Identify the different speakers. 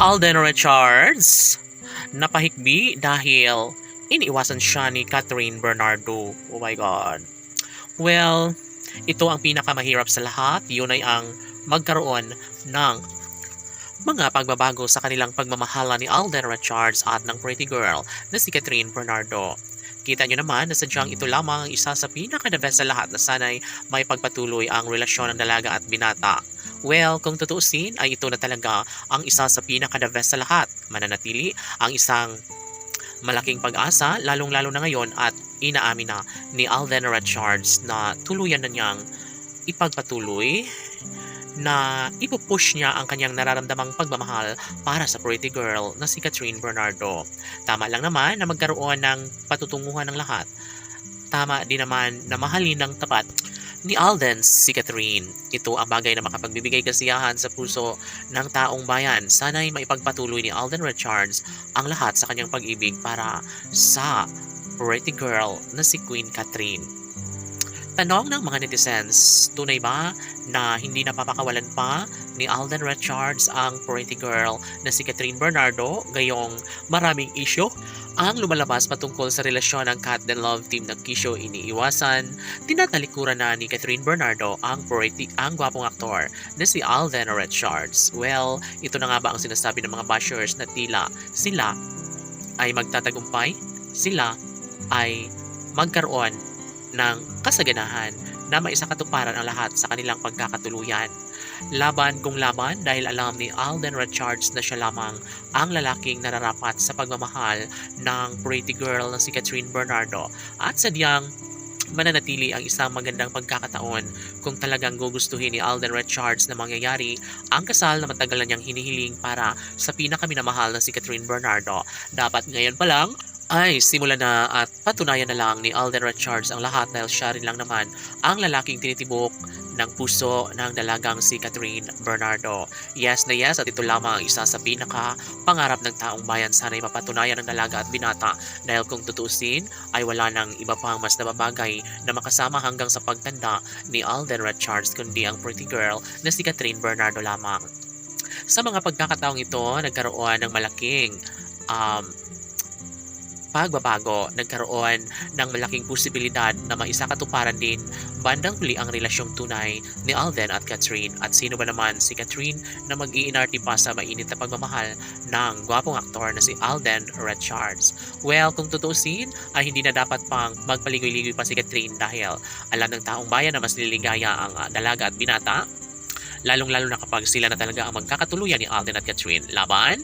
Speaker 1: Alden Richards napahikbi dahil iniiwasan siya ni Catherine Bernardo. Oh my God. Well, ito ang pinakamahirap sa lahat. Yun ay ang magkaroon ng mga pagbabago sa kanilang pagmamahala ni Alden Richards at ng pretty girl na si Catherine Bernardo. Kita nyo naman na sadyang ito lamang ang isa sa pinaka-the best sa lahat na sanay may pagpatuloy ang relasyon ng dalaga at binata. Well, kung tutuusin ay ito na talaga ang isa sa pinaka-the best sa lahat. Mananatili ang isang malaking pag-asa lalong-lalo na ngayon at inaamin na ni Alden Richards na tuluyan na niyang ipagpatuloy na ipupush niya ang kanyang nararamdamang pagmamahal para sa pretty girl na si Catherine Bernardo. Tama lang naman na magkaroon ng patutunguhan ng lahat. Tama din naman na mahalin ng tapat ni Alden si Catherine. Ito ang bagay na makapagbibigay kasiyahan sa puso ng taong bayan. Sana'y maipagpatuloy ni Alden Richards ang lahat sa kanyang pag-ibig para sa pretty girl na si Queen Catherine. Tanong ng mga netizens, tunay ba na hindi napapakawalan pa ni Alden Richards ang pretty girl na si Catherine Bernardo? Gayong maraming issue ang lumalabas patungkol sa relasyon ng Cat and Love team ng Kisho iniiwasan. Tinatalikuran na ni Catherine Bernardo ang gwapong aktor na si Alden Richards. Well, ito na nga ba ang sinasabi ng mga bashers na tila sila ay magtatagumpay? Sila ay magkaroon ng kasaganahan na maisakatuparan ang lahat sa kanilang pagkakatuluyan. Laban kung laban dahil alam ni Alden Richards na siya lamang ang lalaking nararapat sa pagmamahal ng pretty girl na si Catherine Bernardo at sadyang mananatili ang isang magandang pagkakataon kung talagang gugustuhin ni Alden Richards na mangyayari ang kasal na matagal na niyang hinihiling para sa pinakaminamahal na si Catherine Bernardo. Dapat ngayon pa lang ay simula na at patunayan na lang ni Alden Richards ang lahat dahil siya rin lang naman ang lalaking tinitibok ng puso ng dalagang si Catherine Bernardo. Yes na yes, at ito lamang ang isa sa pinaka pangarap ng taong bayan. Sana'y mapatunayan ng dalaga at binata dahil kung tutusin ay wala nang iba pang mas nababagay na makasama hanggang sa pagtanda ni Alden Richards kundi ang pretty girl na si Catherine Bernardo lamang. Sa mga pagkakataong ito, nagkaroon ng malaking pagbabago, nagkaroon ng malaking posibilidad na maisakatuparan din bandang huli ang relasyong tunay ni Alden at Catherine. At sino ba naman si Catherine na mag-iinarte pa sa mainit na pagmamahal ng gwapong aktor na si Alden Richards? Well, kung tutusin ay hindi na dapat pang magpaligoy-ligoy pa si Catherine dahil alam ng taong bayan na mas niligaya ang dalaga at binata, lalong-lalo na kapag sila na talaga ang magkakatuluyan ni Alden at Catherine. Laban?